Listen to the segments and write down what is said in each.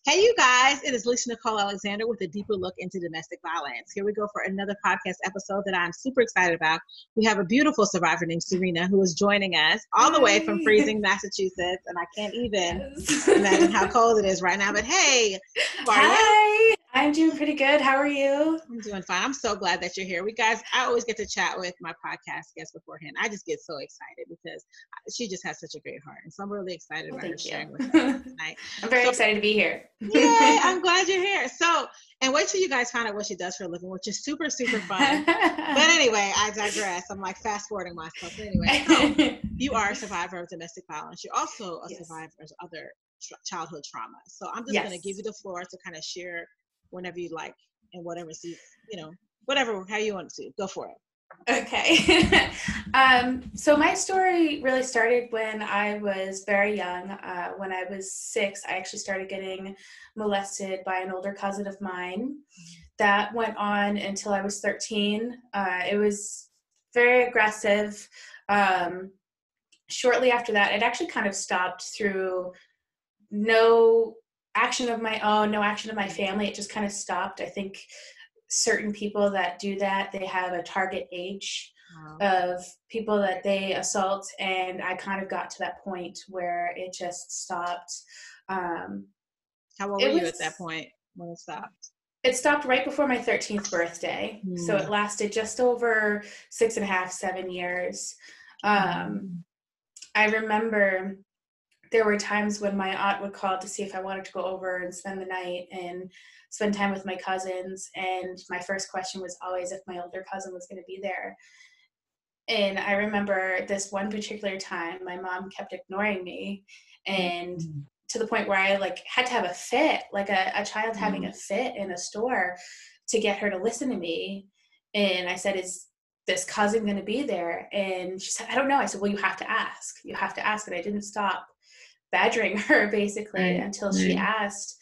Hey, you guys, it is Lisa Nicole Alexander with a deeper look into domestic violence. Here we go for another podcast episode that I'm super excited about. We have a beautiful survivor named Serena who is joining us all the way from freezing Massachusetts, and I can't even imagine how cold it is right now. But hey, how are you? Hi, I'm doing pretty good. How are you? I'm doing fine. I'm so glad that you're here. I always get to chat with my podcast guests beforehand. I just get so excited because she just has such a great heart. And so I'm really excited about her sharing with us tonight. I'm very excited to be here. Yay, I'm glad you're here. So, and wait till you guys find out what she does for a living, which is super, super fun. But anyway, I digress. I'm like fast forwarding myself. But anyway, so you are a survivor of domestic violence. You're also a survivor of other childhood trauma. So I'm just going to give you the floor to kind of share whenever you like and whatever, whatever, how you want to. Go for it. Okay. So my story really started when I was very young. When I was 6, I actually started getting molested by an older cousin of mine. That went on until I was 13. It was very aggressive. Shortly after that, it actually kind of stopped through no action of my own, no action of my family. It just kind of stopped. I think certain people that do that, they have a target age of people that they assault, and I kind of got to that point where it just stopped. How old were you at that point when it stopped? It stopped right before my 13th birthday. So it lasted just over 6.5, 7 years. I remember there were times when my aunt would call to see if I wanted to go over and spend the night and spend time with my cousins. And my first question was always if my older cousin was going to be there. And I remember this one particular time, my mom kept ignoring me, and to the point where I had to have a fit, like a child having a fit in a store, to get her to listen to me. And I said, is this cousin going to be there? And she said, I don't know. I said, well, you have to ask. You have to ask. And I didn't stop badgering her basically until she asked.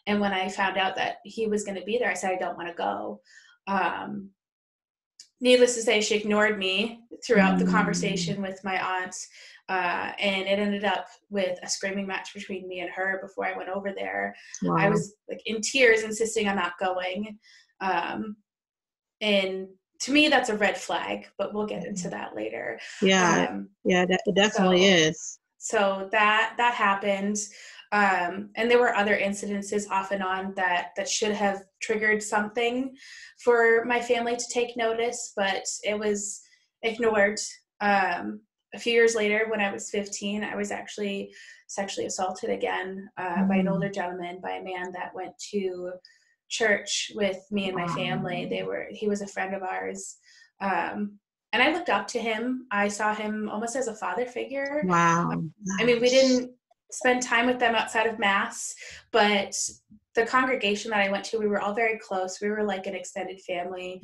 And when I found out that he was going to be there, I said, I don't want to go. Needless to say, she ignored me throughout the conversation with my aunt. And it ended up with a screaming match between me and her before I went over there. Wow. I was in tears, insisting I'm not going. And to me, that's a red flag, but we'll get into that later. It definitely is. So that happened. And there were other incidences off and on that should have triggered something for my family to take notice, but it was ignored. A few years later, when I was 15, I was actually sexually assaulted again by an older gentleman, by a man that went to church with me and my family. He was a friend of ours. And I looked up to him. I saw him almost as a father figure. Wow. I mean, we didn't spend time with them outside of Mass, but the congregation that I went to, we were all very close. We were like an extended family.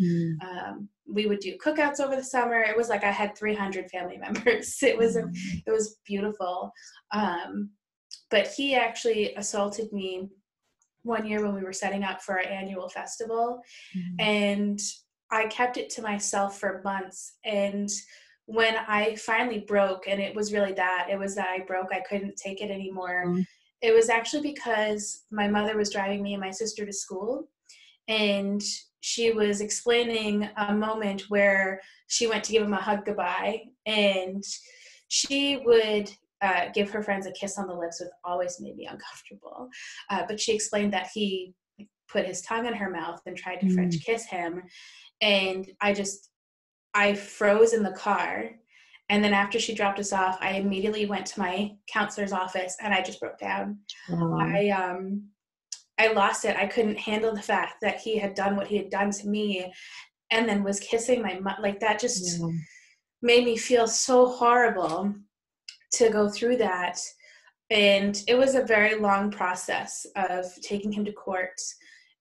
We would do cookouts over the summer. It was like I had 300 family members. It was beautiful. But he actually assaulted me one year when we were setting up for our annual festival. And I kept it to myself for months. And when I finally broke, and it was really that, it was that I broke, I couldn't take it anymore. It was actually because my mother was driving me and my sister to school, and she was explaining a moment where she went to give him a hug goodbye, and she would give her friends a kiss on the lips, which always made me uncomfortable. But she explained that he put his tongue in her mouth and tried to French kiss him. And I froze in the car. And then after she dropped us off, I immediately went to my counselor's office and I just broke down. I lost it. I couldn't handle the fact that he had done what he had done to me and then was kissing my mom. Like, that just made me feel so horrible to go through that. And it was a very long process of taking him to court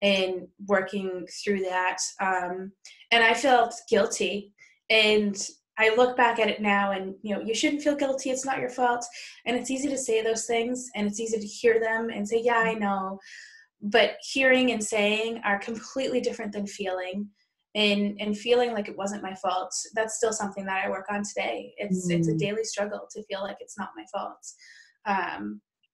and working through that. And I felt guilty. And I look back at it now and, you shouldn't feel guilty. It's not your fault. And it's easy to say those things, and it's easy to hear them and say, yeah, I know. But hearing and saying are completely different than feeling. And feeling like it wasn't my fault, that's still something that I work on today. It's a daily struggle to feel like it's not my fault.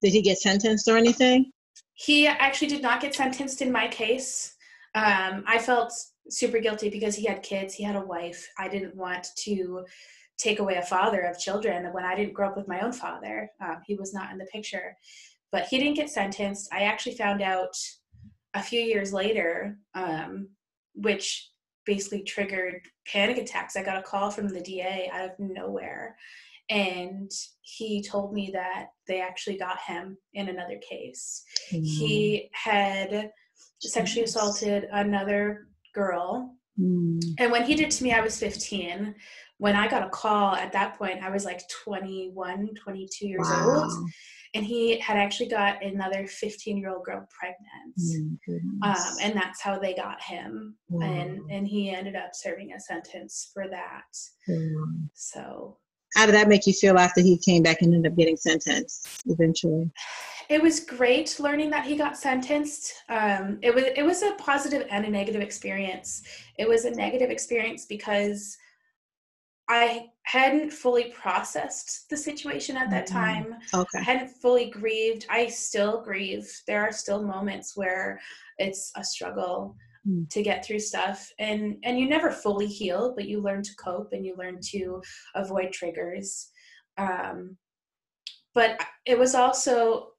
Did he get sentenced or anything? He actually did not get sentenced in my case. I felt super guilty because he had kids, he had a wife. I didn't want to take away a father of children when I didn't grow up with my own father. He was not in the picture, but he didn't get sentenced. I actually found out a few years later, which basically triggered panic attacks. I got a call from the DA out of nowhere, and he told me that they actually got him in another case. He had sexually assaulted another girl. And when he did to me, I was 15. When I got a call at that point, I was like 21, 22 years old. And he had actually got another 15-year-old girl pregnant. And that's how they got him. And he ended up serving a sentence for that. So how did that make you feel after he came back and ended up getting sentenced eventually? It was great learning that he got sentenced. It was a positive and a negative experience. It was a negative experience because I hadn't fully processed the situation at that time. I hadn't fully grieved. I still grieve. There are still moments where it's a struggle to get through stuff, and you never fully heal, but you learn to cope and you learn to avoid triggers. But it was also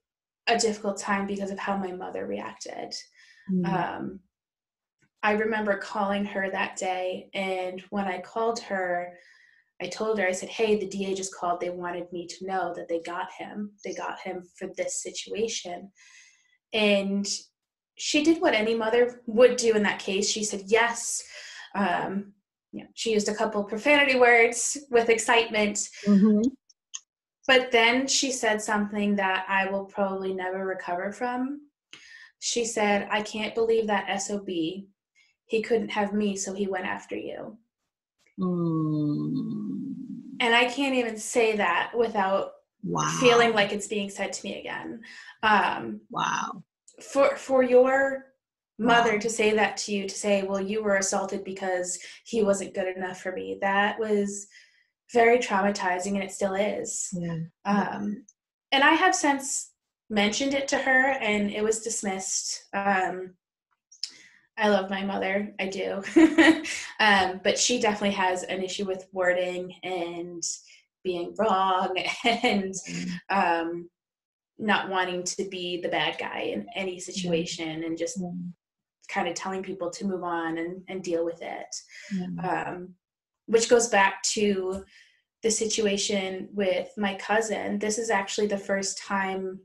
a difficult time because of how my mother reacted. I remember calling her that day, and when I called her, I told her, I said, hey, the DA just called. They wanted me to know that they got him. They got him for this situation. And she did what any mother would do in that case. She said, yes. She used a couple profanity words with excitement. But then she said something that I will probably never recover from. She said, I can't believe that SOB. He couldn't have me, so he went after you. And I can't even say that without feeling like it's being said to me again. For your mother to say that to you, to say, well, you were assaulted because he wasn't good enough for me, that was very traumatizing, and it still is. And I have since mentioned it to her, and it was dismissed. I love my mother, I do. But she definitely has an issue with wording and being wrong and not wanting to be the bad guy in any situation, and just kind of telling people to move on and deal with it. Which goes back to the situation with my cousin. This is actually the first time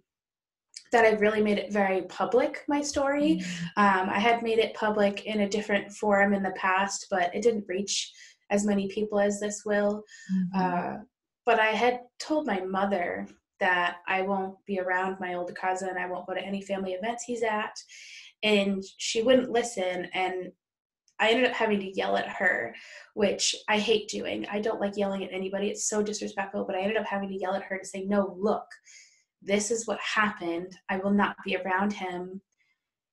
that I've really made it very public, my story. I had made it public in a different forum in the past, but it didn't reach as many people as this will. But I had told my mother that I won't be around my older cousin. I won't go to any family events he's at. And she wouldn't listen. And I ended up having to yell at her, which I hate doing. I don't like yelling at anybody. It's so disrespectful. But I ended up having to yell at her to say, no, look, this is what happened. I will not be around him.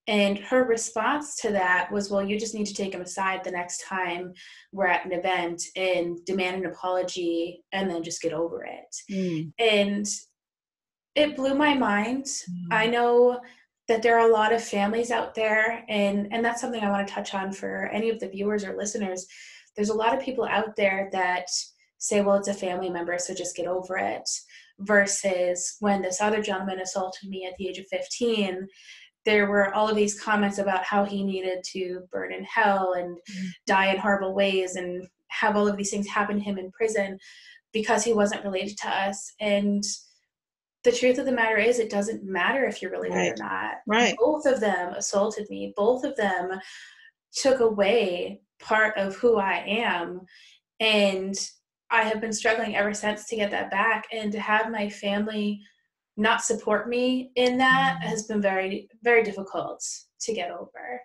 And her response to that was, well, you just need to take him aside the next time we're at an event and demand an apology and then just get over it. And it blew my mind. I know that there are a lot of families out there, and that's something I want to touch on for any of the viewers or listeners. There's a lot of people out there that say, well, it's a family member, so just get over it. Versus when this other gentleman assaulted me at the age of 15, there were all of these comments about how he needed to burn in hell and die in horrible ways and have all of these things happen to him in prison because he wasn't related to us. And the truth of the matter is, it doesn't matter if you're related or not. Both of them assaulted me. Both of them took away part of who I am. And I have been struggling ever since to get that back, and to have my family not support me in that has been very, very difficult to get over.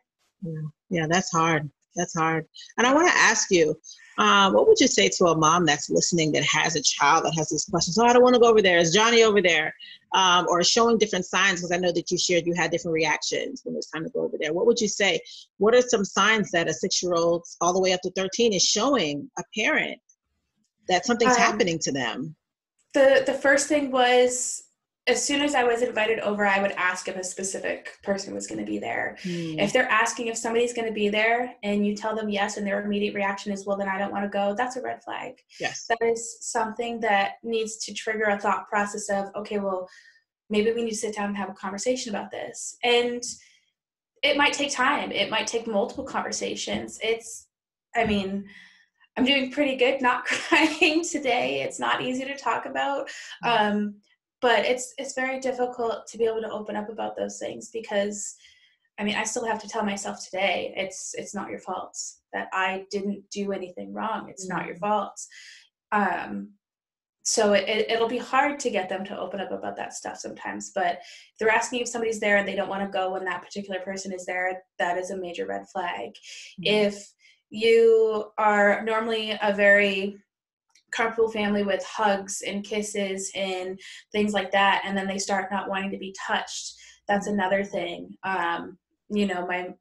Yeah, that's hard. That's hard. And I want to ask you, what would you say to a mom that's listening that has a child that has these questions? Oh, I don't want to go over there. Is Johnny over there? Or showing different signs, because I know that you shared you had different reactions when it was time to go over there. What would you say? What are some signs that a 6-year-old all the way up to 13 is showing a parent that something's happening to them? The first thing was as soon as I was invited over, I would ask if a specific person was going to be there. If they're asking if somebody's going to be there and you tell them yes and their immediate reaction is, well, then I don't want to go, that's a red flag. Yes. That is something that needs to trigger a thought process of, okay, well, maybe we need to sit down and have a conversation about this. And it might take time. It might take multiple conversations. I'm doing pretty good not crying today. It's not easy to talk about. But it's very difficult to be able to open up about those things because, I still have to tell myself today, it's not your fault that I didn't do anything wrong. It's not your fault. So it'll be hard to get them to open up about that stuff sometimes. But if they're asking if somebody's there and they don't want to go when that particular person is there, that is a major red flag. If you are normally a very comfortable family with hugs and kisses and things like that, and then they start not wanting to be touched, that's another thing. My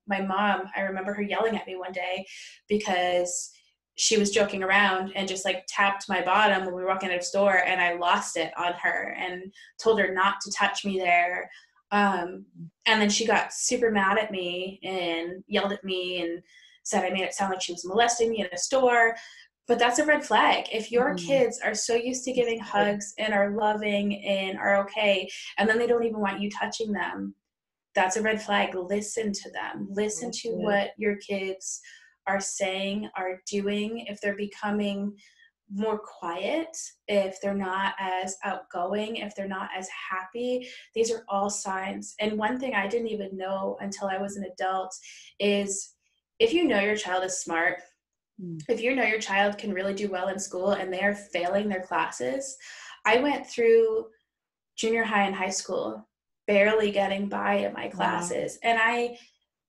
mom, I remember her yelling at me one day because she was joking around and just like tapped my bottom when we were walking out of the store, and I lost it on her and told her not to touch me there. And then she got super mad at me and yelled at me and said I made it sound like she was molesting me in a store. But that's a red flag. If your kids are so used to giving hugs and are loving and are okay, and then they don't even want you touching them, that's a red flag. Listen to them. Listen to what your kids are saying, are doing. If they're becoming more quiet, if they're not as outgoing, if they're not as happy, these are all signs. And one thing I didn't even know until I was an adult is if you know your child is smart, if you know your child can really do well in school and they are failing their classes. I went through junior high and high school barely getting by in my classes, and I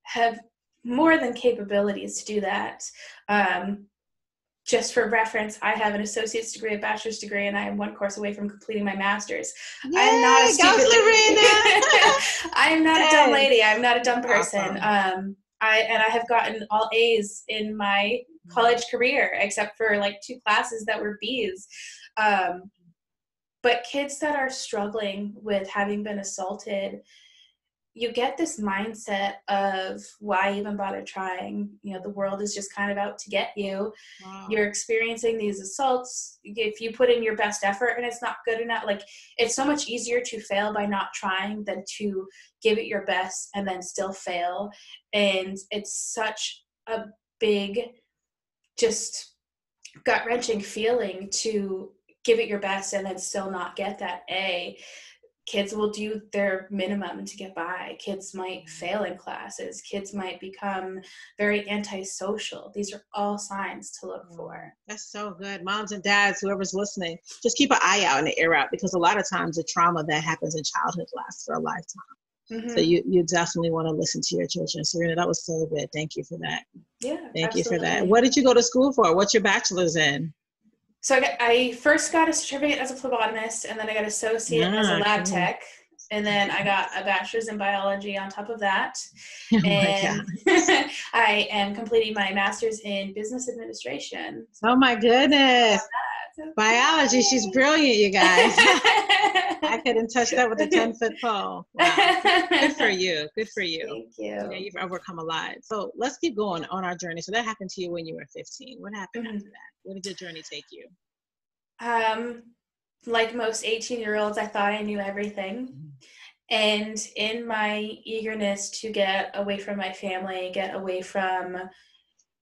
have more than capabilities to do that. Just for reference, I have an associate's degree, a bachelor's degree, and I am one course away from completing my master's. Yay, I'm not a stupid lady. I am not a dumb lady. I'm not a dumb person. Awesome. I have gotten all A's in my college career, except for like 2 classes that were B's. But kids that are struggling with having been assaulted, you get this mindset of why even bother trying? The world is just kind of out to get you. Wow. You're experiencing these assaults. If you put in your best effort and it's not good enough, like it's so much easier to fail by not trying than to give it your best and then still fail. And it's such a big, just gut-wrenching feeling to give it your best and then still not get that A. Kids will do their minimum to get by. Kids might fail in classes. Kids might become very antisocial. These are all signs to look for. That's so good. Moms and dads, whoever's listening, just keep an eye out and an ear out, because a lot of times the trauma that happens in childhood lasts for a lifetime. So you definitely want to listen to your children. Serena, that was so good. Thank you for that. Yeah, Thank absolutely. you for that. What did you go to school for? What's your bachelor's in? So I first got a certificate as a phlebotomist, and then I got an associate as a lab tech, and then I got a bachelor's in biology on top of that. Oh and I am completing my master's in business administration. Oh my goodness. Biology, she's brilliant, you guys. I couldn't touch that with a 10-foot pole. Wow. Good for you. Good for you. Thank you. Yeah, you've overcome a lot. So let's keep going on our journey. So that happened to you when you were 15. What happened after that? Where did your journey take you? Like most 18-year-olds, I thought I knew everything. And in my eagerness to get away from my family, get away from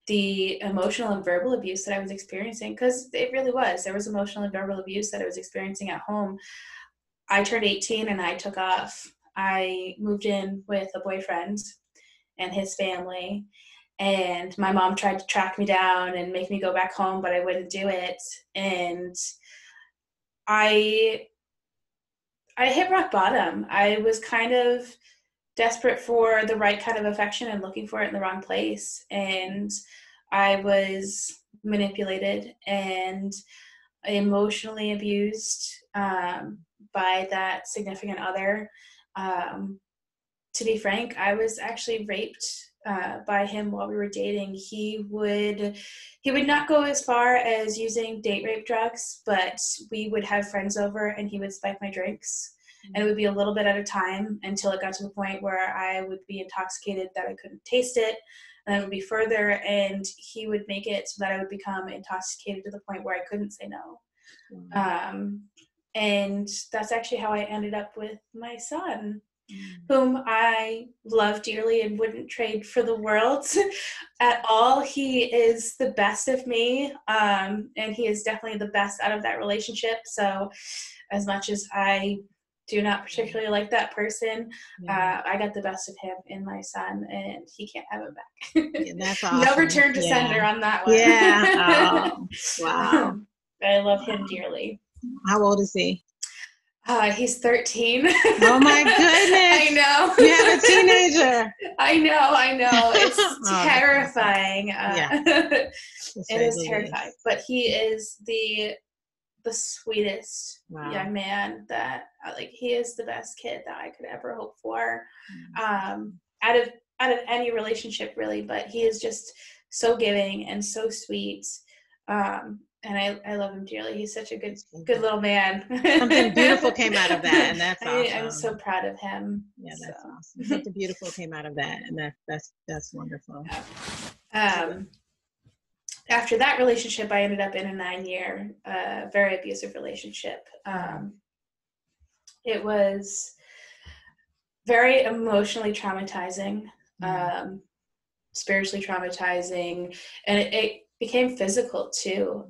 the emotional and verbal abuse that I was experiencing, because it really was. There was emotional and verbal abuse that I was experiencing at home. I turned 18 and I took off. I moved in with a boyfriend and his family, and my mom tried to track me down and make me go back home, but I wouldn't do it. And I hit rock bottom. I was kind of desperate for the right kind of affection and looking for it in the wrong place. And I was manipulated and emotionally abused by that significant other. To be frank, I was actually raped by him while we were dating. He would not go as far as using date rape drugs, but we would have friends over and he would spike my drinks and it would be a little bit at a time until it got to the point where I would be intoxicated that I couldn't taste it, and then it would be further, and he would make it so that I would become intoxicated to the point where I couldn't say no. And that's actually how I ended up with my son, whom I love dearly and wouldn't trade for the world at all. He is the best of me, and he is definitely the best out of that relationship. So as much as I do not particularly like that person, I got the best of him in my son, and he can't have him back. Yeah, that's awesome. No return to sender on that one. Yeah. Oh, wow. I love him dearly. How old is he? He's 13. Oh my goodness. I know. You have a teenager. I know. It's terrifying. It is terrifying. But he is the sweetest young man that, like, he is the best kid that I could ever hope for. Out of any relationship, really, but he is just so giving and so sweet. And I love him dearly. He's such a good little man. Something beautiful came out of that, and that's awesome. I'm so proud of him. Yeah, that's awesome. Something beautiful came out of that, and that's wonderful. After that relationship, I ended up in a 9-year, very abusive relationship. It was very emotionally traumatizing, spiritually traumatizing, and it became physical too.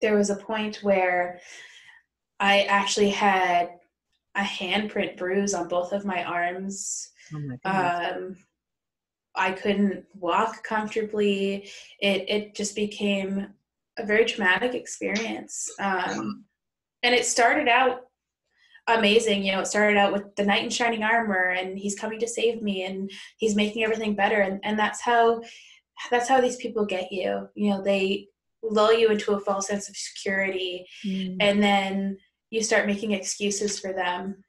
There was a point where I actually had a handprint bruise on both of my arms. Oh my goodness. I couldn't walk comfortably. It just became a very traumatic experience. And it started out amazing. It started out with the knight in shining armor, and he's coming to save me, and he's making everything better. And that's how these people get you. They lull you into a false sense of security, and then you start making excuses for them.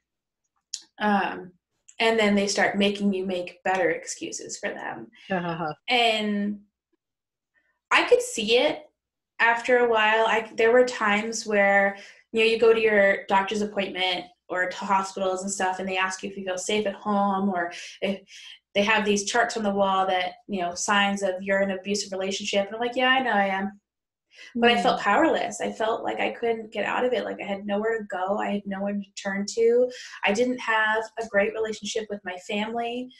And then they start making you make better excuses for them. And I could see it after a while. There were times where, you go to your doctor's appointment or to hospitals and stuff, and they ask you if you feel safe at home, or if they have these charts on the wall that, signs of you're in an abusive relationship. And I'm like, yeah, I know I am. But I felt powerless. I felt like I couldn't get out of it. Like I had nowhere to go. I had no one to turn to. I didn't have a great relationship with my family.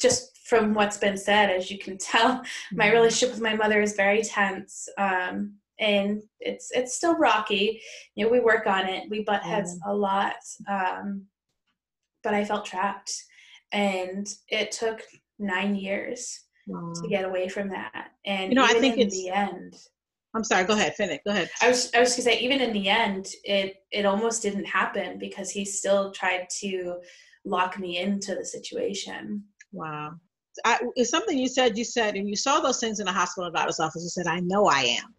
Just from what's been said, as you can tell, my relationship with my mother is very tense. And it's still rocky. We work on it. We butt heads a lot. But I felt trapped. And it took 9 years to get away from that. And I think in the end, I'm sorry, go ahead, finish. Go ahead. I was gonna say, even in the end, it almost didn't happen because he still tried to lock me into the situation. Wow. It's something you said, and you saw those things in the hospital doctor's office, you said, I know I am.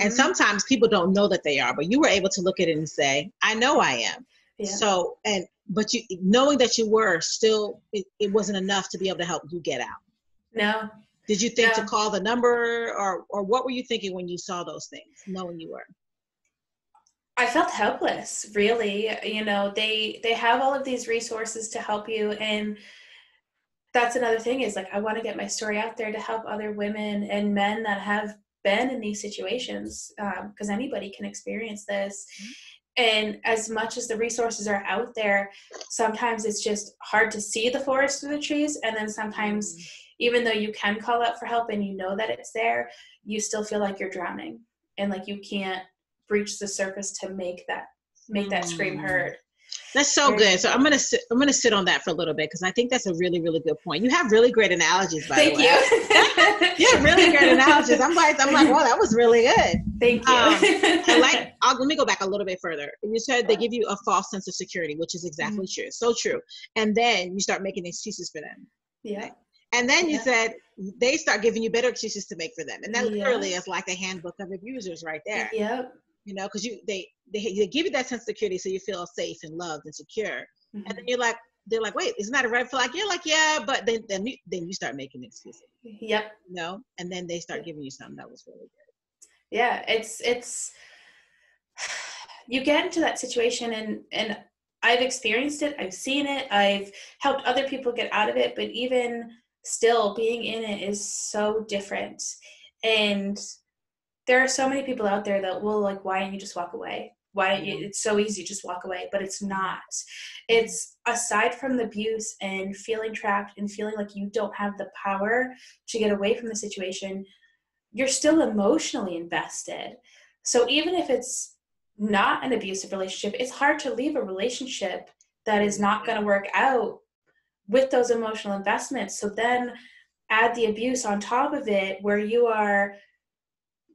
And sometimes people don't know that they are, but you were able to look at it and say, I know I am. Yeah. So, but you knowing that you were still, it wasn't enough to be able to help you get out. No. Did you think to call the number, or what were you thinking when you saw those things, knowing you were? I felt helpless, really. They have all of these resources to help you. And that's another thing, is like, I want to get my story out there to help other women and men that have been in these situations, because anybody can experience this. And as much as the resources are out there, sometimes it's just hard to see the forest through the trees. And then sometimes, even though you can call out for help and you know that it's there, you still feel like you're drowning, and like you can't breach the surface to make that scream heard. That's so good. So I'm gonna sit on that for a little bit, because I think that's a really, really good point. You have really great analogies, by the way. Thank you. You have really great analogies. I'm like, well, that was really good. Thank you. Let me go back a little bit further. You said they give you a false sense of security, which is exactly true. So true. And then you start making excuses for them. Yeah. And then you said they start giving you better excuses to make for them. And that literally is like a handbook of abusers right there. Yep. Because they give you that sense of security, so you feel safe and loved and secure. And then they're like, wait, isn't that a red flag? You're like, yeah, but then you start making excuses. Yep. And then they start giving you something that was really good. Yeah, it's you get into that situation, and I've experienced it, I've seen it, I've helped other people get out of it, but even still being in it is so different. And there are so many people out there that will like, why don't you just walk away? Why don't you, it's so easy, just walk away, but it's not. It's aside from the abuse and feeling trapped and feeling like you don't have the power to get away from the situation, you're still emotionally invested. So even if it's not an abusive relationship, it's hard to leave a relationship that is not going to work out with those emotional investments. So then add the abuse on top of it, where you are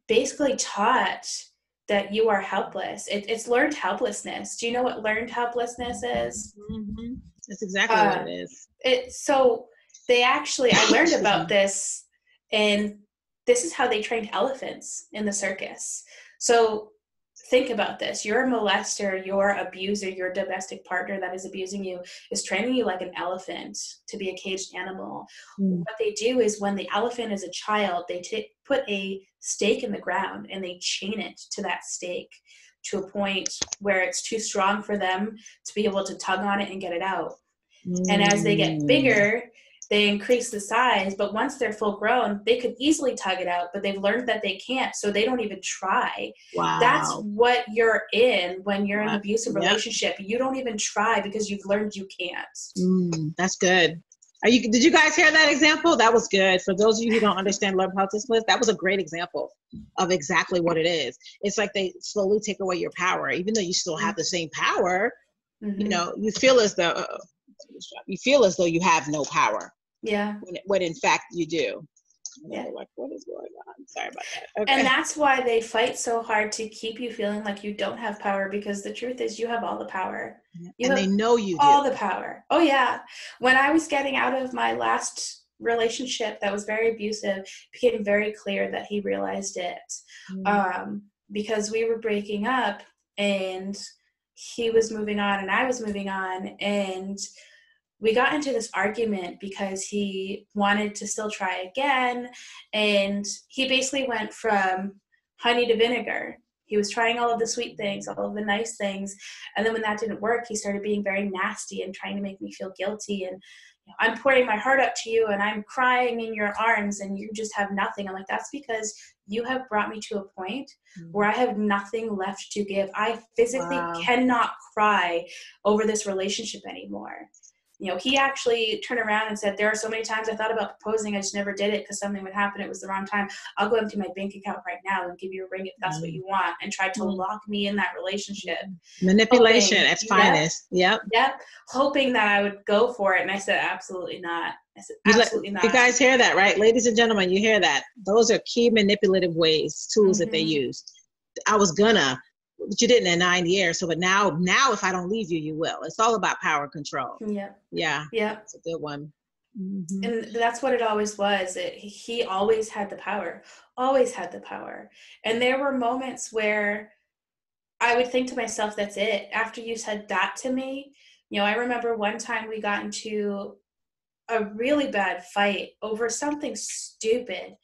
basically taught that you are helpless. It's learned helplessness. Do you know what learned helplessness is? Mm-hmm. That's exactly what it is. So I learned about this, and this is how they trained elephants in the circus. So think about this. Your molester, your abuser, your domestic partner that is abusing you is training you like an elephant to be a caged animal. What they do is when the elephant is a child, they put a stake in the ground and they chain it to that stake to a point where it's too strong for them to be able to tug on it and get it out. And as they get bigger, they increase the size, but once they're full grown, they could easily tug it out, but they've learned that they can't, so they don't even try. Wow. That's what you're in when you're in an abusive relationship. You don't even try because you've learned you can't. That's good. Did you guys hear that example? That was good. For those of you who don't understand learned helplessness, that was a great example of exactly what it is. It's like they slowly take away your power, even though you still have the same power. You know, you feel as though you have no power. Yeah. When in fact you do. Yeah. Like, what is going on? Sorry about that. Okay. And that's why they fight so hard to keep you feeling like you don't have power, because the truth is you have all the power. And they know you all the power. Oh yeah. When I was getting out of my last relationship that was very abusive, it became very clear that he realized it. Because we were breaking up and he was moving on and I was moving on, and we got into this argument because he wanted to still try again, and he basically went from honey to vinegar. He was trying all of the sweet things, all of the nice things, and then when that didn't work, he started being very nasty and trying to make me feel guilty, and I'm pouring my heart out to you and I'm crying in your arms and you just have nothing. I'm like, that's because you have brought me to a point where I have nothing left to give. I physically cannot cry over this relationship anymore. You know, he actually turned around and said, there are so many times I thought about proposing, I just never did it because something would happen. It was the wrong time. I'll go empty my bank account right now and give you a ring if that's what you want, and tried to lock me in that relationship. Manipulation at finest. Yep. Hoping that I would go for it. And I said, absolutely not. I said, absolutely not. You guys hear that, right? Ladies and gentlemen, you hear that? Those are key manipulative tools that they use. I was gonna, but you didn't in 9 years. So, but now if I don't leave you, you will. It's all about power control. Yeah. It's a good one. And that's what it always was. He always had the power, And there were moments where I would think to myself, that's it. After you said that to me, you know, I remember one time we got into a really bad fight over something stupid.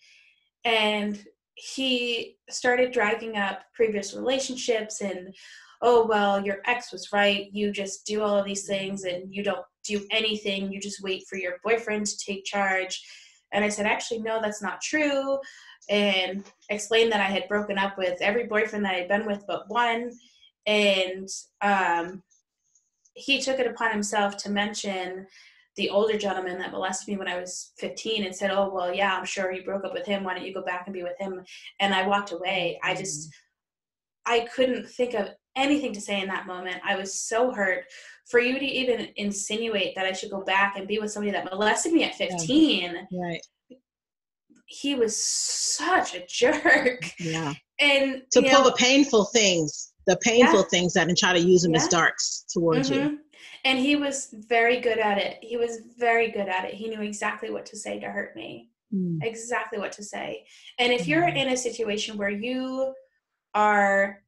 And he started dragging up previous relationships and, oh, well, your ex was right. You just do all of these things and you don't do anything. You just wait for your boyfriend to take charge. And I said, actually, no, that's not true. And explained that I had broken up with every boyfriend that I'd been with but one. And he took it upon himself to mention the older gentleman that molested me when I was 15 and said, oh, well, yeah, I'm sure you broke up with him. Why don't you go back and be with him? And I walked away. I couldn't think of anything to say in that moment. I was so hurt. For you to even insinuate that I should go back and be with somebody that molested me at 15. Right. He was such a jerk. Yeah. And to pull the painful things out and try to use them as darts towards you. And he was very good at it. He knew exactly what to say to hurt me. Exactly what to say. And if you're in a situation where you are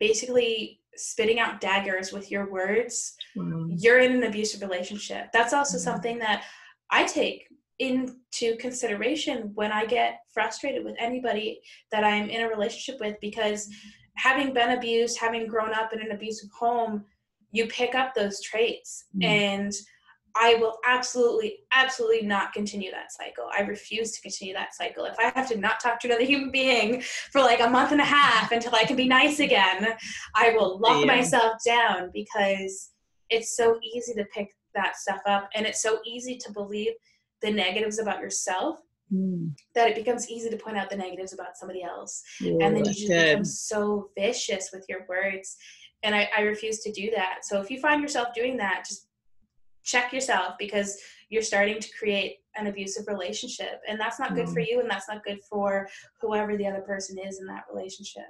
basically spitting out daggers with your words, you're in an abusive relationship. That's also something that I take into consideration when I get frustrated with anybody that I'm in a relationship with, because having been abused, having grown up in an abusive home, you pick up those traits. And I will absolutely not continue that cycle. I refuse to continue that cycle. If I have to not talk to another human being for like a month and a half until I can be nice again, I will lock myself down, because it's so easy to pick that stuff up, and it's so easy to believe the negatives about yourself that it becomes easy to point out the negatives about somebody else. And then you just become so vicious with your words. And I refuse to do that. So if you find yourself doing that, just check yourself, because you're starting to create an abusive relationship, and that's not good for you, and that's not good for whoever the other person is in that relationship.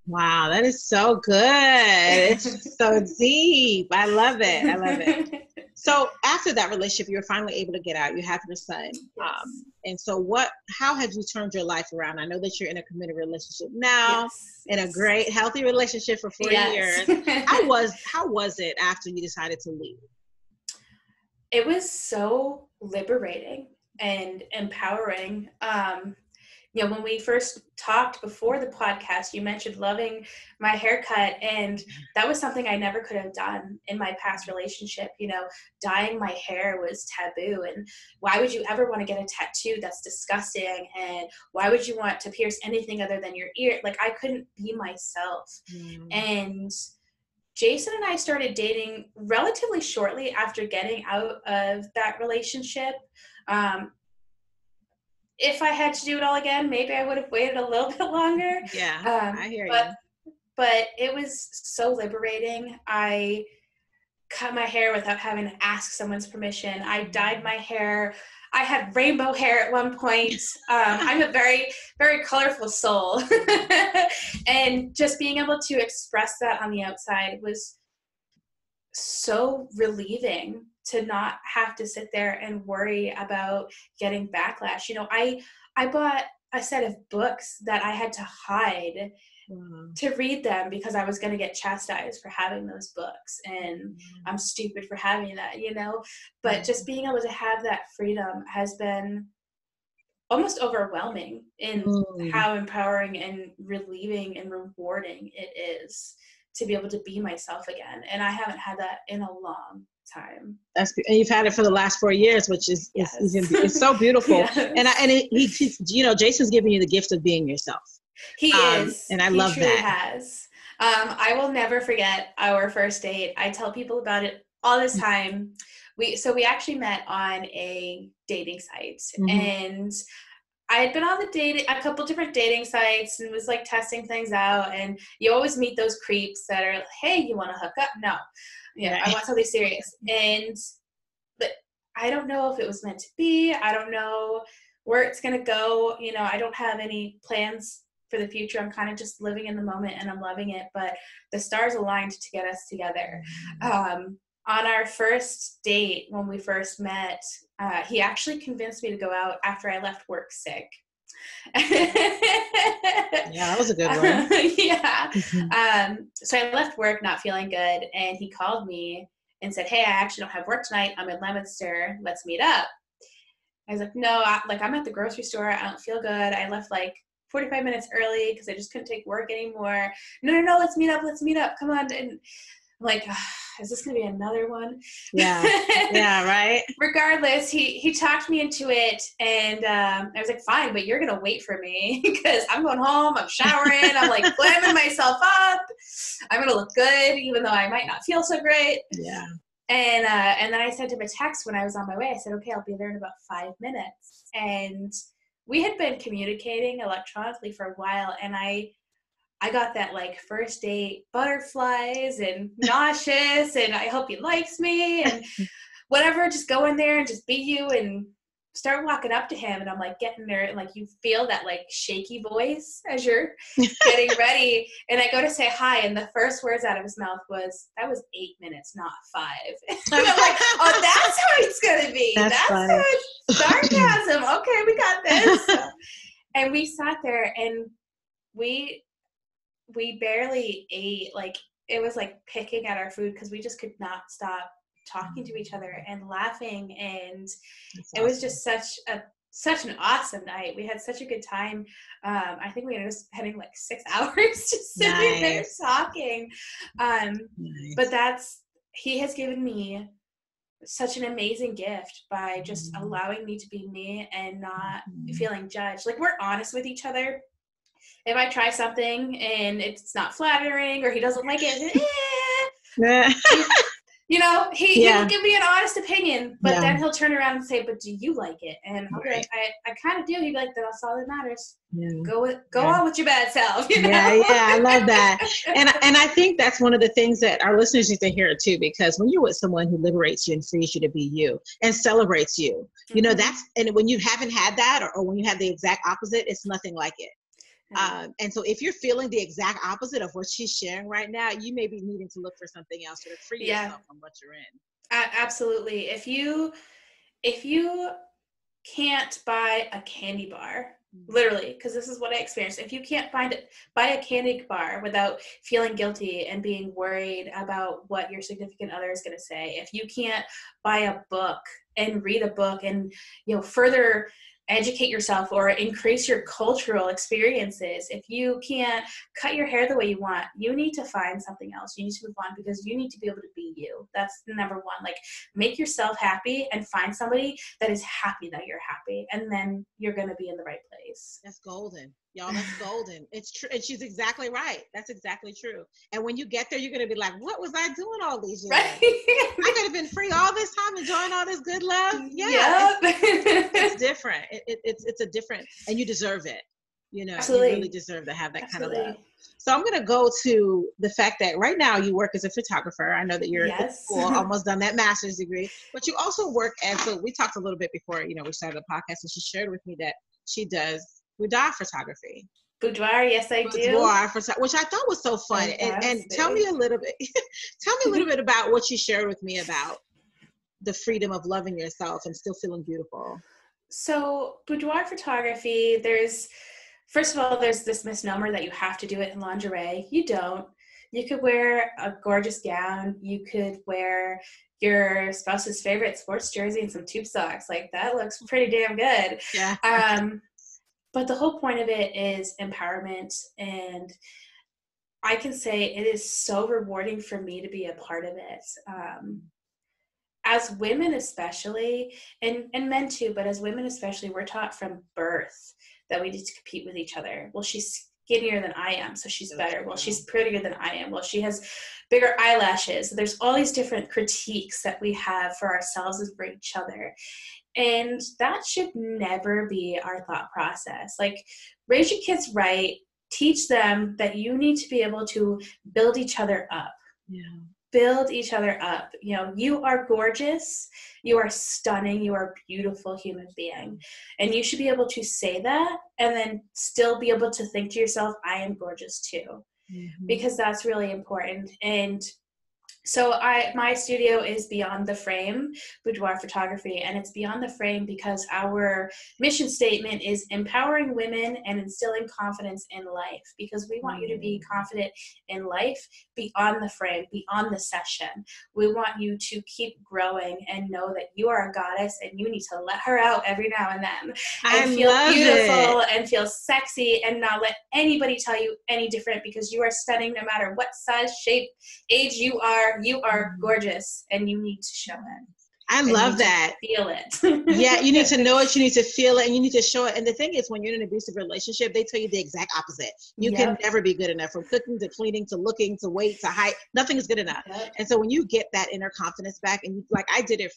Wow, that is so good. It's so deep. I love it. So after that relationship, you were finally able to get out. You have your son. Yes. And so how have you turned your life around? I know that you're in a committed relationship now, in a great, healthy relationship for 4 years. How was it after you decided to leave? It was so liberating and empowering. When we first talked before the podcast, you mentioned loving my haircut, and that was something I never could have done in my past relationship. Dyeing my hair was taboo, and why would you ever want to get a tattoo? That's disgusting. And why would you want to pierce anything other than your ear? Like, I couldn't be myself. And Jason and I started dating relatively shortly after getting out of that relationship. If I had to do it all again, maybe I would have waited a little bit longer. I hear you. But it was so liberating. I cut my hair without having to ask someone's permission. I dyed my hair. I had rainbow hair at one point. I'm a very, very colorful soul. And just being able to express that on the outside was so relieving, to not have to sit there and worry about getting backlash. I bought a set of books that I had to hide to read them, because I was going to get chastised for having those books, and I'm stupid for having that, but just being able to have that freedom has been almost overwhelming in how empowering and relieving and rewarding it is to be able to be myself again. And I haven't had that in a long time. And you've had it for the last 4 years, which is it's so beautiful. Yes. Jason's giving you the gift of being yourself. He is, and I love that. He has. I will never forget our first date. I tell people about it all this time. We actually met on a dating site, and I had been on a couple different dating sites, and was like testing things out. And you always meet those creeps that are like, "Hey, you want to hook up?" No, I want something serious. But I don't know if it was meant to be. I don't know where it's gonna go. I don't have any plans for the future. I'm kind of just living in the moment, and I'm loving it. But the stars aligned to get us together. On our first date, when we first met, he actually convinced me to go out after I left work sick. Yeah, that was a good one. So I left work not feeling good, and he called me and said, "Hey, I actually don't have work tonight. I'm in Leominster. Let's meet up." I was like, "No, I'm at the grocery store. I don't feel good. I left like 45 minutes early because I just couldn't take work anymore." No, let's meet up. Come on. And I'm like, is this going to be another one? Yeah, right? Regardless, he talked me into it, and I was like, fine, but you're going to wait for me, because I'm going home, I'm showering, I'm like glamming myself up. I'm going to look good, even though I might not feel so great. Yeah. And then I sent him a text when I was on my way. I said, okay, I'll be there in about 5 minutes. And we had been communicating electronically for a while, and I got that like first date butterflies and nauseous, and I hope he likes me and whatever. Just go in there and just be you, and start walking up to him. And I'm like getting there, and like you feel that like shaky voice as you're getting ready. And I go to say hi, and the first words out of his mouth was, "That was 8 minutes, not 5." And I'm like, oh, that's how it's gonna be. That's how it's sarcasm. Okay, we got this. And we sat there, and we barely ate. Like, it was like picking at our food, because we just could not stop talking to each other and laughing. And it was just such a such an awesome night. We had such a good time. I think we ended up spending like 6 hours just sitting there talking. But he has given me such an amazing gift by just allowing me to be me and not feeling judged. Like, we're honest with each other. If I try something and it's not flattering or he doesn't like it, you know, he will give me an honest opinion, but then he'll turn around and say, but do you like it? And I'll be like, I kind of do. He'd be like, that's all that matters. Go on with your bad self. You know? I love that. And I think that's one of the things that our listeners need to hear too, because when you're with someone who liberates you and frees you to be you and celebrates you, you know, and when you haven't had that, or when you have the exact opposite, it's nothing like it. And so if you're feeling the exact opposite of what she's sharing right now, you may be needing to look for something else to free yourself from what you're in. Absolutely. If you can't buy a candy bar, literally, because this is what I experienced, if you can't buy a candy bar without feeling guilty and being worried about what your significant other is going to say, if you can't buy a book and read a book and, you know, further educate yourself or increase your cultural experiences, if you can't cut your hair the way you want, you need to find something else. You need to move on, because you need to be able to be you. That's number one. Like, make yourself happy and find somebody that is happy that you're happy, and then you're going to be in the right place. That's golden. Y'all, that's golden. It's true. And she's exactly right. That's exactly true. And when you get there, you're going to be like, what was I doing all these years? Right? I could have been free all this time, enjoying all this good love. It's different. It's a different, and you deserve it. You know, Absolutely. You really deserve to have that kind of love. So I'm going to go to the fact that right now you work as a photographer. I know that you're in school, almost done that master's degree, but you also work as, so we talked a little bit before, you know, we started the podcast, and she shared with me that she does Boudoir photography. Boudoir, yes, I do. Boudoir, which I thought was so fun. And tell me a little bit about what you shared with me about the freedom of loving yourself and still feeling beautiful. So boudoir photography, first of all, there's this misnomer that you have to do it in lingerie. You don't. You could wear a gorgeous gown. You could wear your spouse's favorite sports jersey and some tube socks. Like, that looks pretty damn good. Yeah. But the whole point of it is empowerment. And I can say it is so rewarding for me to be a part of it. As women especially, and men too, but as women especially, we're taught from birth that we need to compete with each other. Well, she's skinnier than I am, so she's better. Well, she's prettier than I am. Well, she has bigger eyelashes. There's all these different critiques that we have for ourselves as for each other. And that should never be our thought process. Like, raise your kids right. Teach them that you need to be able to build each other up. Yeah. Build each other up. You know, you are gorgeous. You are stunning. You are a beautiful human being. And you should be able to say that and then still be able to think to yourself, I am gorgeous too. Mm-hmm. Because that's really important. And so my studio is Beyond the Frame, Boudoir Photography, and it's Beyond the Frame because our mission statement is empowering women and instilling confidence in life, because we want you to be confident in life beyond the frame, beyond the session. We want you to keep growing and know that you are a goddess and you need to let her out every now and then and feel beautiful and feel sexy and not let anybody tell you any different, because you are stunning no matter what size, shape, age you are. You are gorgeous and you need to show it. I love that. Feel it. Yeah, you need to know it, you need to feel it, and you need to show it. And the thing is, when you're in an abusive relationship, they tell you the exact opposite. You can never be good enough. From cooking to cleaning to looking to weight to height, nothing is good enough. And so when you get that inner confidence back, and I did it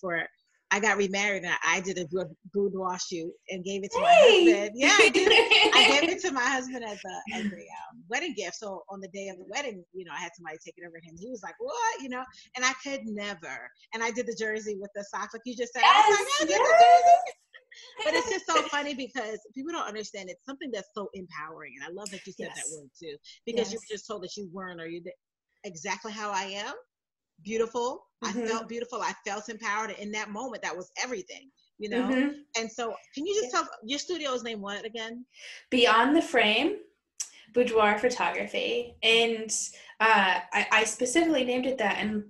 I got remarried and I did a boudoir shoot and gave it to my husband. Yeah, I did. I gave it to my husband as a wedding gift. So on the day of the wedding, I had somebody take it over him. He was like, what? And I could never. And I did the jersey with the socks like you just said. I was like, I did the jersey. But it's just so funny because people don't understand it's something that's so empowering. And I love that you said that word too, because you were just told that you weren't, or you did exactly how I am. Beautiful. Mm-hmm. I felt beautiful. I felt empowered. And in that moment, that was everything, Mm-hmm. And so can you just tell your studio's name what again? Beyond the Frame, Boudoir Photography. And I specifically named it that. And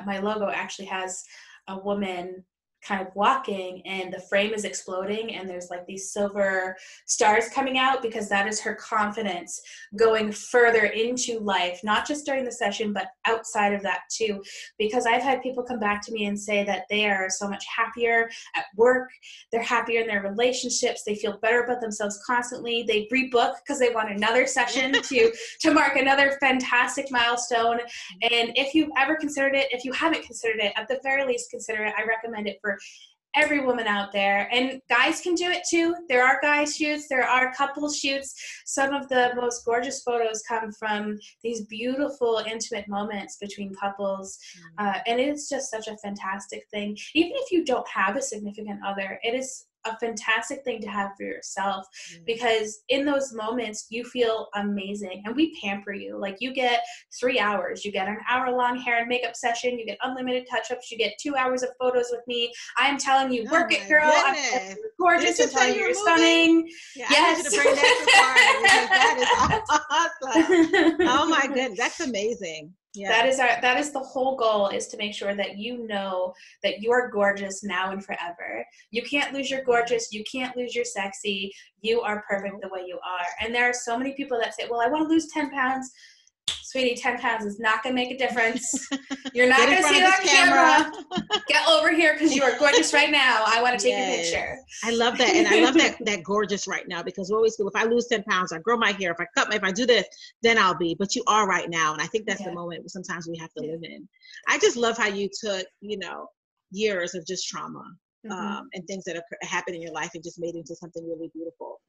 my logo actually has a woman kind of walking, and the frame is exploding and there's like these silver stars coming out, because that is her confidence going further into life, not just during the session, but outside of that too. Because I've had people come back to me and say that they are so much happier at work, they're happier in their relationships, they feel better about themselves constantly, they rebook because they want another session to mark another fantastic milestone. And if you've ever considered it, if you haven't considered it, at the very least consider it. I recommend it for every woman out there, and guys can do it too. There are guy shoots, there are couple shoots. Some of the most gorgeous photos come from these beautiful intimate moments between couples, and it's just such a fantastic thing. Even if you don't have a significant other, it is a fantastic thing to have for yourself, because in those moments you feel amazing, and we pamper you. Like, you get 3 hours, you get an hour-long hair and makeup session, you get unlimited touch-ups, you get 2 hours of photos with me. I am telling you, work it, girl. I'm telling you, you're gorgeous. I'm telling you, you're stunning. Yeah, yes. I need you to bring that to Florida, because that is awesome. Oh my goodness, that's amazing. Yeah. That is the whole goal, is to make sure that you know that you are gorgeous now and forever. You can't lose your gorgeous. You can't lose your sexy. You are perfect the way you are. And there are so many people that say, well, I want to lose 10 pounds. Sweetie, 10 pounds is not going to make a difference. You're not going to see it on camera. Get over here, because you are gorgeous right now. I want to take a picture. I love that. And I love that gorgeous right now, because we always feel, if I lose 10 pounds, I grow my hair, if I do this, then I'll be. But you are right now. And I think that's the moment sometimes we have to live in. I just love how you took, years of just trauma and things that happened in your life and just made it into something really beautiful.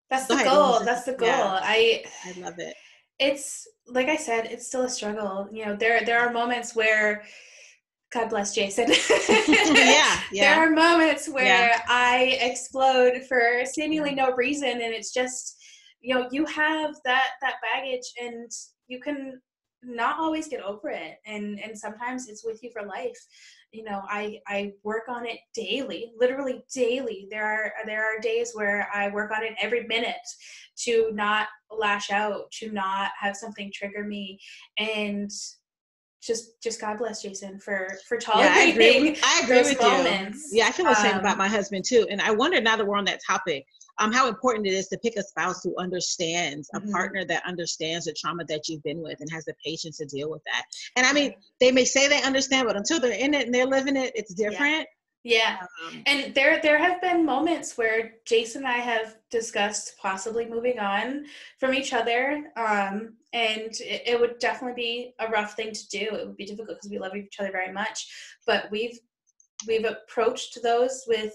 That's the goal. That's the goal. Yeah. I love it. It's, like I said, it's still a struggle. There are moments where, God bless Jason. There are moments where I explode for seemingly no reason, and it's just, you have that baggage, and you can not always get over it, and sometimes it's with you for life. I work on it daily, literally daily. There are days where I work on it every minute to not lash out, to not have something trigger me, and just God bless Jason for tolerating I agree those with moments. You. Yeah, I feel the same about my husband too. And I wonder, now that we're on that topic, how important it is to pick a spouse who understands, a partner that understands the trauma that you've been with and has the patience to deal with that. And I mean, they may say they understand, but until they're in it and they're living it, it's different. Yeah. And there have been moments where Jason and I have discussed possibly moving on from each other. And it would definitely be a rough thing to do. It would be difficult because we love each other very much. But we've approached those with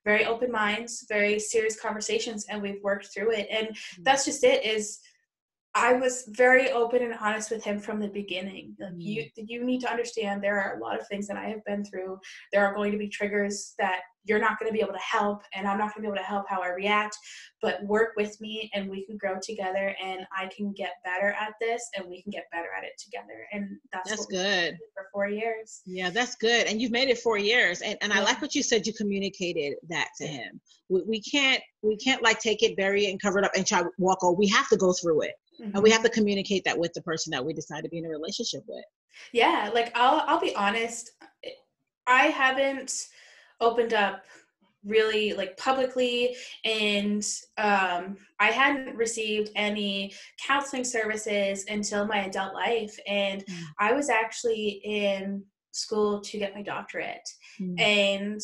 very open minds, very serious conversations, and we've worked through it. And that's just it, is I was very open and honest with him from the beginning. Like, you need to understand, there are a lot of things that I have been through. There are going to be triggers that you're not going to be able to help, and I'm not going to be able to help how I react, but work with me and we can grow together, and I can get better at this and we can get better at it together. And that's good for 4 years. Yeah, that's good. And you've made it 4 years. And I like what you said, you communicated that to him. We can't like take it, bury it and cover it up and try to walk over. We have to go through it. And we have to communicate that with the person that we decide to be in a relationship with. Yeah, like I'll be honest, I haven't opened up really like publicly, and I hadn't received any counseling services until my adult life, and I was actually in school to get my doctorate, and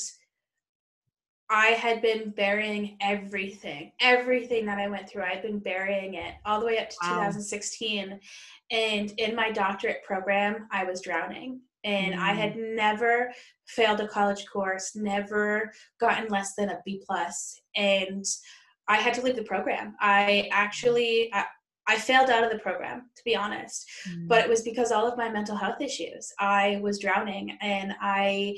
I had been burying everything that I went through. I had been burying it all the way up to 2016. And in my doctorate program, I was drowning. And I had never failed a college course, never gotten less than a B+. And I had to leave the program. I failed out of the program, to be honest. But it was because all of my mental health issues. I was drowning, and I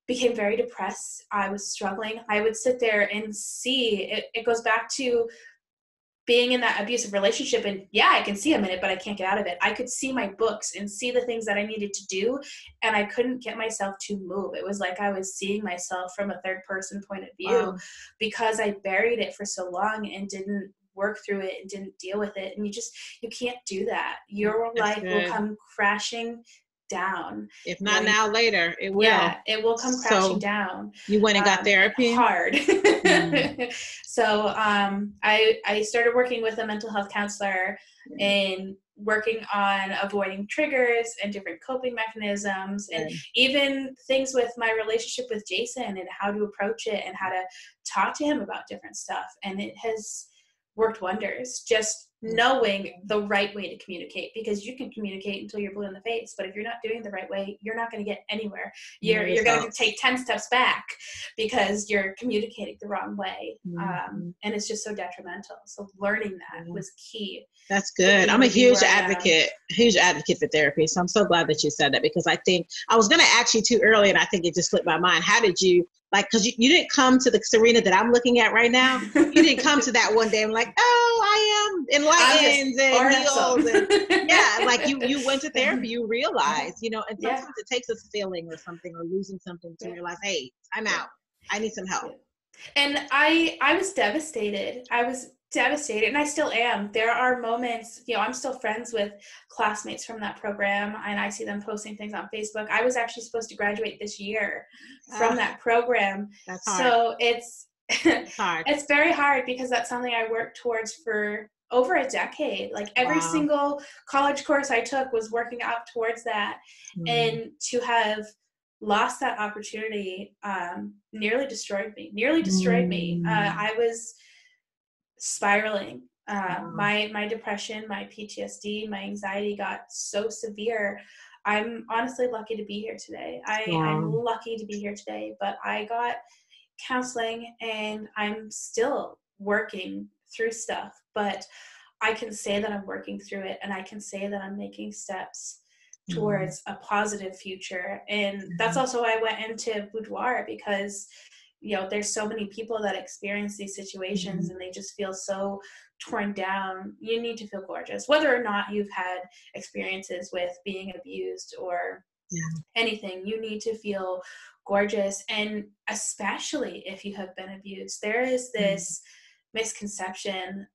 became very depressed. I was struggling. I would sit there and see, it goes back to being in that abusive relationship, and I can see I'm in it, but I can't get out of it. I could see my books and see the things that I needed to do, and I couldn't get myself to move. It was like I was seeing myself from a third person point of view because I buried it for so long and didn't work through it and didn't deal with it. And you can't do that. Your life will come crashing down. If not now, later, it will. Yeah, it will come crashing down. You went and got therapy? Hard. So I started working with a mental health counselor and working on avoiding triggers and different coping mechanisms, and even things with my relationship with Jason and how to approach it and how to talk to him about different stuff. And it has worked wonders, just knowing the right way to communicate, because you can communicate until you're blue in the face, but if you're not doing it the right way, you're not going to get anywhere. You're going to take 10 steps back because you're communicating the wrong way. And it's just so detrimental. So learning that was key. That's good. I'm a huge advocate for therapy. So I'm so glad that you said that, because I think I was going to ask you too early, and I think it just slipped my mind. How did you, like, because you didn't come to the Serena that I'm looking at right now. You didn't come to that one day and like, oh, I am enlightened and healed. And, yeah, like you went to therapy, you realize, you know, and sometimes it takes us failing or something or losing something to realize, hey, I'm out. I need some help. And I was devastated. And I still am. There are moments, you know, I'm still friends with classmates from that program, and I see them posting things on Facebook. I was actually supposed to graduate this year from that program. That's hard. So it's hard. It's very hard, because that's something I worked towards for over a decade. Like every single college course I took was working up towards that. And to have lost that opportunity nearly destroyed me. I was spiraling. My depression, my PTSD, my anxiety got so severe. I'm honestly lucky to be here today. I'm lucky to be here today, but I got counseling and I'm still working through stuff, but I can say that I'm working through it, and I can say that I'm making steps towards a positive future. And that's also why I went into Boudoir, because you know, there's so many people that experience these situations and they just feel so torn down. You need to feel gorgeous, whether or not you've had experiences with being abused or anything. You need to feel gorgeous, and especially if you have been abused. There is this misconception,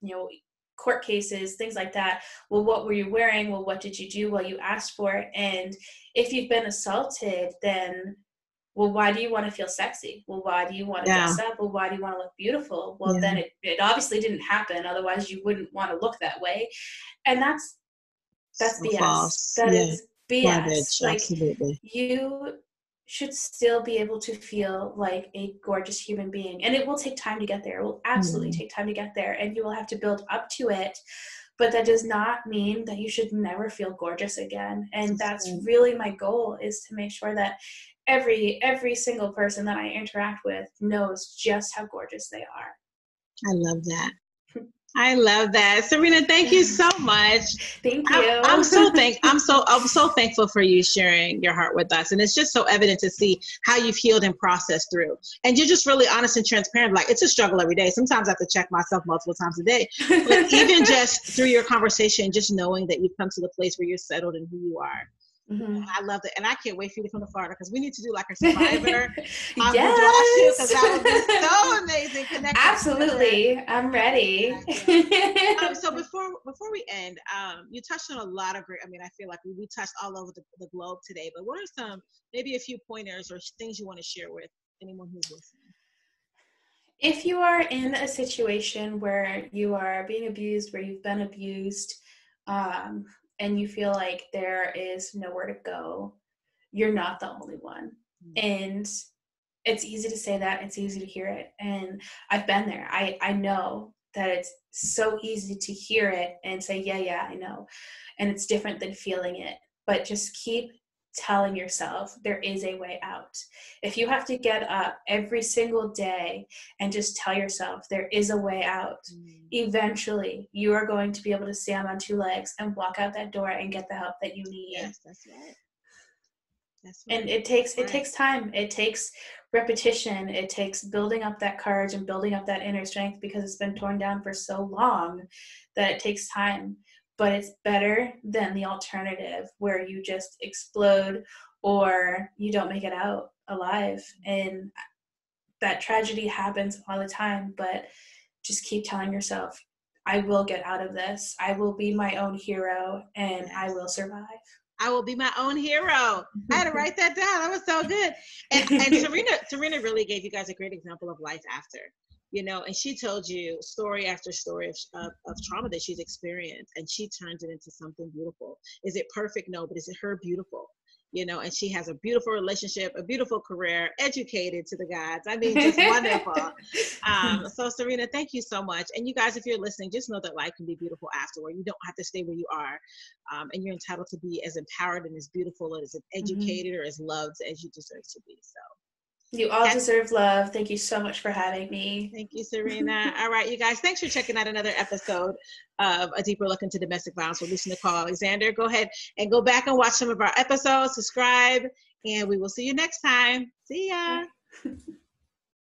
you know, court cases, things like that. Well, what were you wearing? Well, what did you do? Well, you asked for it. And if you've been assaulted, then, well, why do you want to feel sexy? Well, why do you want to dress up? Well, why do you want to look beautiful? Well, then it obviously didn't happen. Otherwise, you wouldn't want to look that way. And that's so BS. False. That is BS. Garbage. Like, absolutely. You should still be able to feel like a gorgeous human being. And it will take time to get there. It will absolutely take time to get there. And you will have to build up to it. But that does not mean that you should never feel gorgeous again. And that's really my goal, is to make sure that every single person that I interact with knows just how gorgeous they are. I love that. I love that. Serena, thank you so much. Thank you. I'm so thankful for you sharing your heart with us. And it's just so evident to see how you've healed and processed through. And you're just really honest and transparent. Like, it's a struggle every day. Sometimes I have to check myself multiple times a day. But even just through your conversation, just knowing that you've come to the place where you're settled in who you are. I love it. And I can't wait for you to come to Florida, because we need to do like a Survivor. Yes. Because that would be so amazing. Absolutely. I'm ready. So before we end, you touched on a lot of great, I mean, I feel like we touched all over the globe today, but what are maybe a few pointers or things you want to share with anyone who's listening? If you are in a situation where you are being abused, where you've been abused, and you feel like there is nowhere to go, you're not the only one. And it's easy to say that, it's easy to hear it. And I've been there. I know that it's so easy to hear it and say, yeah, I know. And it's different than feeling it. But just keep telling yourself there is a way out. If you have to get up every single day and just tell yourself there is a way out, eventually you are going to be able to stand on two legs and walk out that door and get the help that you need. Yes, that's right. That's right. And it takes time. It takes repetition. It takes building up that courage and building up that inner strength, because it's been torn down for so long that it takes time. But it's better than the alternative where you just explode or you don't make it out alive. And that tragedy happens all the time, but just keep telling yourself, I will get out of this. I will be my own hero, and I will survive. I will be my own hero. I had to write that down. That was so good. And Serena really gave you guys a great example of life after, and she told you story after story of trauma that she's experienced, and she turns it into something beautiful. Is it perfect? No, but is it her beautiful? And she has a beautiful relationship, a beautiful career, educated to the gods. I mean, just wonderful. So Serena, thank you so much. And you guys, if you're listening, just know that life can be beautiful afterward. You don't have to stay where you are. And you're entitled to be as empowered and as beautiful and as educated or as loved as you deserve to be. So you all deserve love. Thank you so much for having me. Thank you, Serena. All right, you guys, thanks for checking out another episode of A Deeper Look into Domestic Violence with Lisa Nicole Alexander. Go ahead and go back and watch some of our episodes, subscribe, and we will see you next time. See ya.